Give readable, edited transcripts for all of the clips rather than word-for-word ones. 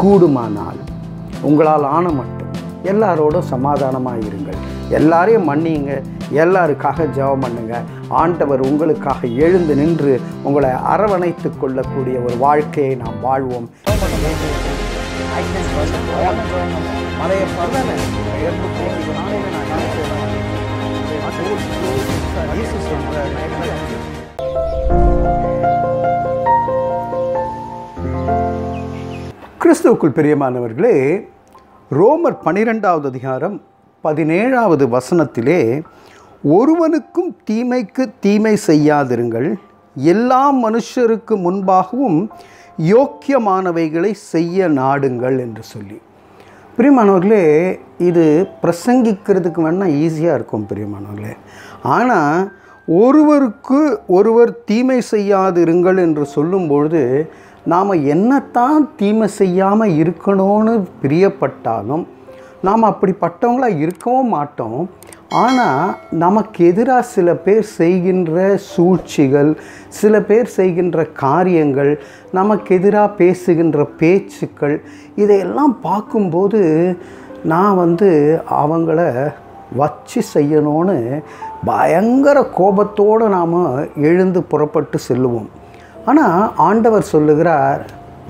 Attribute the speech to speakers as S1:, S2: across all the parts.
S1: கூடுமானால் உங்களால் ஆன மட்டும் எல்லாரோடும் சமாதானமாக இருங்கள், எல்லாரையும் மன்னியுங்க, எல்லாருக்காக ஜெபம் பண்ணுங்க. ஆண்டவர் உங்களுக்காக எழுந்து நின்று உங்களை அரவணைத்து கொள்ளக்கூடிய ஒரு வாழ்க்கையை நாம் வாழ்வோம். கிறிஸ்துவுக்குள் பிரியமானவர்களே, ரோமர் 12வது அதிகாரம் 17வது வசனத்திலே, ஒருவனுக்கும் தீமைக்கு தீமை செய்யாதிருங்கள், எல்லா மனுஷருக்கு முன்பாகவும் யோக்கியமானவைகளை செய்ய நாடுங்கள் என்று சொல்லி. பிரியமானவர்களே, இது பிரசங்கிக்கிறதுக்கு வேணால் ஈஸியாக இருக்கும் பிரியமானவர்களே. ஆனால் ஒருவருக்கு ஒருவர் தீமை செய்யாதிருங்கள் என்று சொல்லும்பொழுது நாம் என்னத்தான் தீமை செய்யாமல் இருக்கணும்னு பிரியப்பட்டாலும் நாம் அப்படிப்பட்டவங்களாக இருக்கவும் மாட்டோம். ஆனால் நமக்கு எதிராக சில பேர் செய்கின்ற சூழ்ச்சிகள், சில பேர் செய்கின்ற காரியங்கள், நமக்கு எதிராக பேசுகின்ற பேச்சுக்கள், இதையெல்லாம் பார்க்கும்போது நான் அவங்கள வச்சு செய்யணும்னு பயங்கர கோபத்தோடு நாம் எழுந்து புறப்பட்டு செல்லுவோம். ஆனால் ஆண்டவர் சொல்லுகிறார்,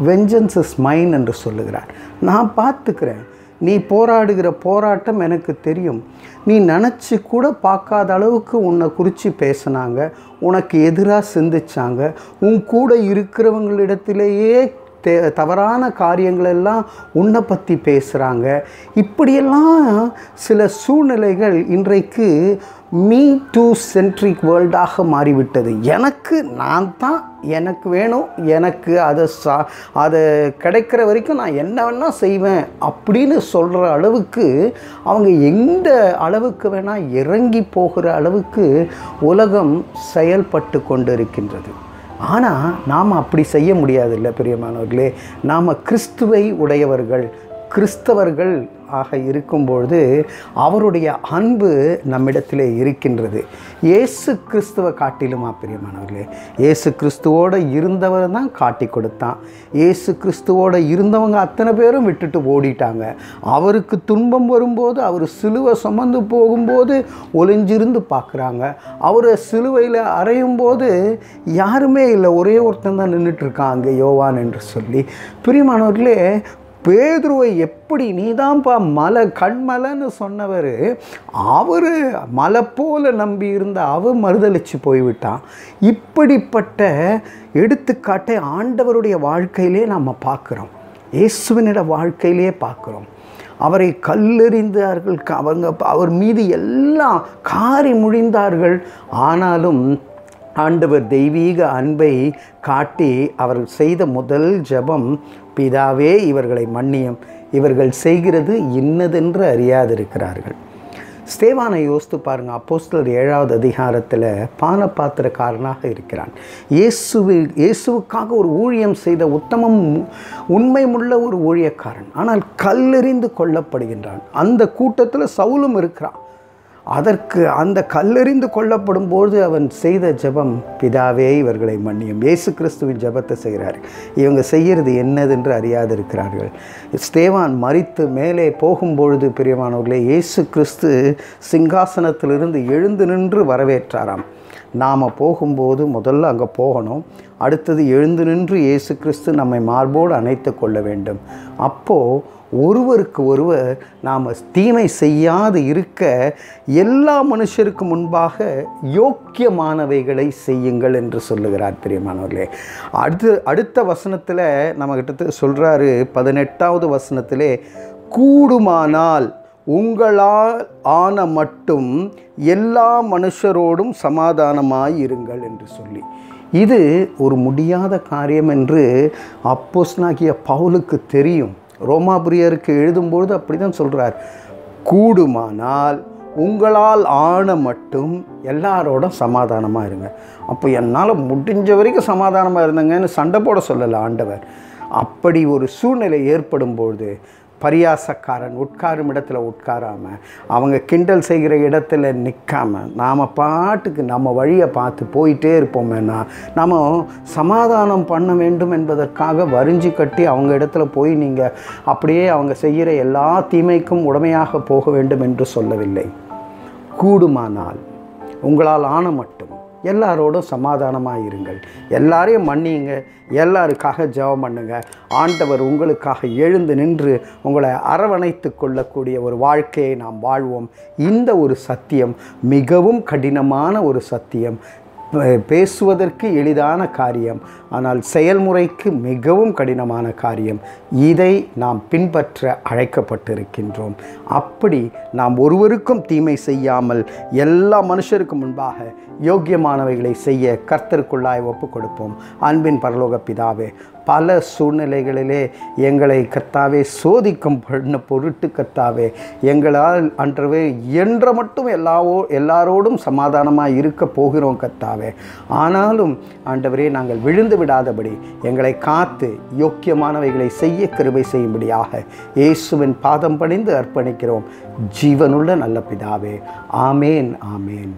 S1: வெஞ்சன்ஸ் இஸ் மைன் என்று சொல்லுகிறார். நான் பார்த்துக்கிறேன், நீ போராடுகிற போராட்டம் எனக்கு தெரியும். நீ நினச்சி கூட பார்க்காத அளவுக்கு உன்னை குறித்து பேசினாங்க, உனக்கு எதிராக சிந்திச்சாங்க, உன் கூட இருக்கிறவங்களிடத்திலேயே தவறான காரியங்களெல்லாம் உன்னை பற்றி பேசுகிறாங்க. இப்படியெல்லாம் சில சூழ்நிலைகள் இன்றைக்கு மீ டூ சென்ட்ரிக் வேர்ல்டாக மாறிவிட்டது. எனக்கு வேணும், எனக்கு அதை கிடைக்கிற வரைக்கும் நான் என்ன வேணால் செய்வேன் அப்படின்னு சொல்கிற அளவுக்கு, அவங்க எந்த அளவுக்கு வேணால் இறங்கி போகிற அளவுக்கு உலகம் செயல்பட்டு கொண்டு இருக்கின்றது. ஆனால் நாம் அப்படி செய்ய முடியாதில்லை பிரியமானவர்களே. நாம் கிறிஸ்துவை உடையவர்கள், கிறிஸ்தவர்கள் ஆக இருக்கும்பொழுது அவருடைய அன்பு நம்மிடத்திலே இருக்கின்றது. இயேசு கிறிஸ்துவை காட்டிலுமா பிரியமானவர்களே? இயேசு கிறிஸ்துவோடு இருந்தவர் தான் காட்டி கொடுத்தான். இயேசு கிறிஸ்துவோடு இருந்தவங்க அத்தனை பேரும் விட்டுட்டு ஓடிட்டாங்க. அவருக்கு துன்பம் வரும்போது, அவர் சிலுவை சுமந்து போகும்போது ஒளிஞ்சிருந்து பார்க்குறாங்க. அவரை சிலுவையில் அறையும் போது யாருமே இல்லை, ஒரே ஒருத்தன் தான் நின்றுட்டுருக்கான் அங்கே, யோவான் என்று சொல்லி. பிரியமானவர்களே, பேதுருவை எப்படி நீதான்ப்பா மலை கண்மலைன்னு சொன்னவர், அவர் மலை போல நம்பி இருந்த அவர் மறுதளித்து போய்விட்டான். இப்படிப்பட்ட எடுத்துக்காட்டை ஆண்டவருடைய வாழ்க்கையிலே நாம் பார்க்குறோம், இயேசுவினிட வாழ்க்கையிலே பார்க்குறோம். அவரை கல்லெறிந்தார்கள், அவர் மீது எல்லாம் காரி முழிந்தார்கள். ஆனாலும் ஆண்டவர் தெய்வீக அன்பை காட்டி அவர் செய்த முதல் ஜெபம், பிதாவே இவர்களை மன்னியும், இவர்கள் செய்கிறது இன்னதென்று அறியாதிருக்கிறார்கள். ஸ்தேவானை யோசித்து பாருங்கள். அப்போஸ்தலர் 7வது அதிகாரத்தில் பானபாத்திரக்காரனாக இருக்கிறான். இயேசுவுக்காக ஒரு ஊழியம் செய்த உத்தமம் உண்மையுள்ள ஒரு ஊழியக்காரன். ஆனால் கல்லெறிந்து கொல்லப்படுகின்றான். அந்த கூட்டத்தில் சவுலும் இருக்கிறான். அந்த கல்லெறிந்து கொல்லப்படும் போது அவன் செய்த ஜெபம், பிதாவே இவர்களை மன்னியும். இயேசு கிறிஸ்துவின் ஜெபத்தை செய்கிறார். இவங்க செய்கிறது என்னதென்று அறியாதிருக்கிறார்கள். ஸ்தேவான் மரித்து மேலே போகும்பொழுது பிரியமானவர்களே, இயேசு கிறிஸ்து சிங்காசனத்திலிருந்து எழுந்து நின்று வரவேற்றாராம். நாம் போகும்போது முதல்ல அங்கே போகணும், அடுத்தது எழுந்து நின்று இயேசு கிறிஸ்து நம்மை மார்போடு அணைத்து கொள்ள வேண்டும். அப்போது ஒருவருக்கு ஒருவர் நாம் தீமை செய்யாது இருக்க எல்லா மனுஷருக்கு முன்பாக யோக்கியமானவைகளை செய்யுங்கள் என்று சொல்லுகிறார் பிரியமானவர்களே. அடுத்த வசனத்தில் நம்மகிட்ட சொல்கிறாரு, 18வது வசனத்திலே, கூடுமானால் உங்களால் ஆன மட்டும் எல்லா மனுஷரோடும் சமாதானமாய் இருங்கள் என்று சொல்லி. இது ஒரு முடியாத காரியம் என்று அப்போஸ்தலனாகிய பவுலுக்கு தெரியும். ரோமாபுரியருக்கு எழுதும்பொழுது அப்படி தான் சொல்கிறார், கூடுமானால் உங்களால் ஆன மட்டும் எல்லாரோட சமாதானமாக இருங்க. அப்போ என்னால் முடிஞ்ச வரைக்கும் சமாதானமாக இருந்தங்கன்னு சண்டை போட சொல்லலை ஆண்டவர். அப்படி ஒரு சூழ்நிலை ஏற்படும்பொழுது பரியாசக்காரன் உட்காரும் இடத்துல உட்காராமல், அவங்க கிண்டல் செய்கிற இடத்துல நிற்காமல், நாம் பாட்டுக்கு நம்ம வழியை பார்த்து போயிட்டே இருப்போமேனா, நம்ம சமாதானம் பண்ண வேண்டும் என்பதற்காக வரிஞ்சு கட்டி அவங்க இடத்துல போய் நீங்கள் அப்படியே அவங்க செய்கிற எல்லா தீமைக்கும் உடமையாக போக வேண்டும் என்று சொல்லவில்லை. கூடுமானால் உங்களால் ஆன மட்டும் எல்லாரோடும் சமாதானமாக இருங்கள், எல்லாரையும் மன்னியுங்க, எல்லாருக்காக ஜெபம் பண்ணுங்க. ஆண்டவர் உங்களுக்காக எழுந்து நின்று உங்களை அரவணைத்து கொள்ளக்கூடிய ஒரு வாழ்க்கையை நாம் வாழ்வோம். இந்த ஒரு சத்தியம் மிகவும் கடினமான ஒரு சத்தியம். பேசுவதற்கு எளிதான காரியம், ஆனால் செயல்முறைக்கு மிகவும் கடினமான காரியம். இதை நாம் பின்பற்ற அழைக்கப்பட்டிருக்கின்றோம். அப்படி நாம் ஒருவருக்கும் தீமை செய்யாமல் எல்லா மனுஷருக்கும் முன்பாக யோக்கியமானவைகளை செய்ய கர்த்தருக்குள்ளாய் ஒப்பு கொடுப்போம். அன்பின் பரலோக பிதாவே, பல சூழ்நிலைகளிலே எங்களை கர்த்தாவே சோதிக்கும் பொருட்டு கர்த்தாவே எங்களால் அன்றவே என்ற மட்டும் எல்லாரோடும் சமாதானமாக இருக்க போகிறோம் கர்த்தாவே. ஆனாலும் ஆண்டவரே, நாங்கள் விழுந்து விடாதபடி எங்களை காத்து யோக்கியமானவைகளை செய்ய கிருபை செய்யும்படியாக இயேசுவின் பாதம் பணிந்து அர்ப்பணிக்கிறோம். ஜீவனுள்ள நல்ல பிதாவே, ஆமேன், ஆமேன்.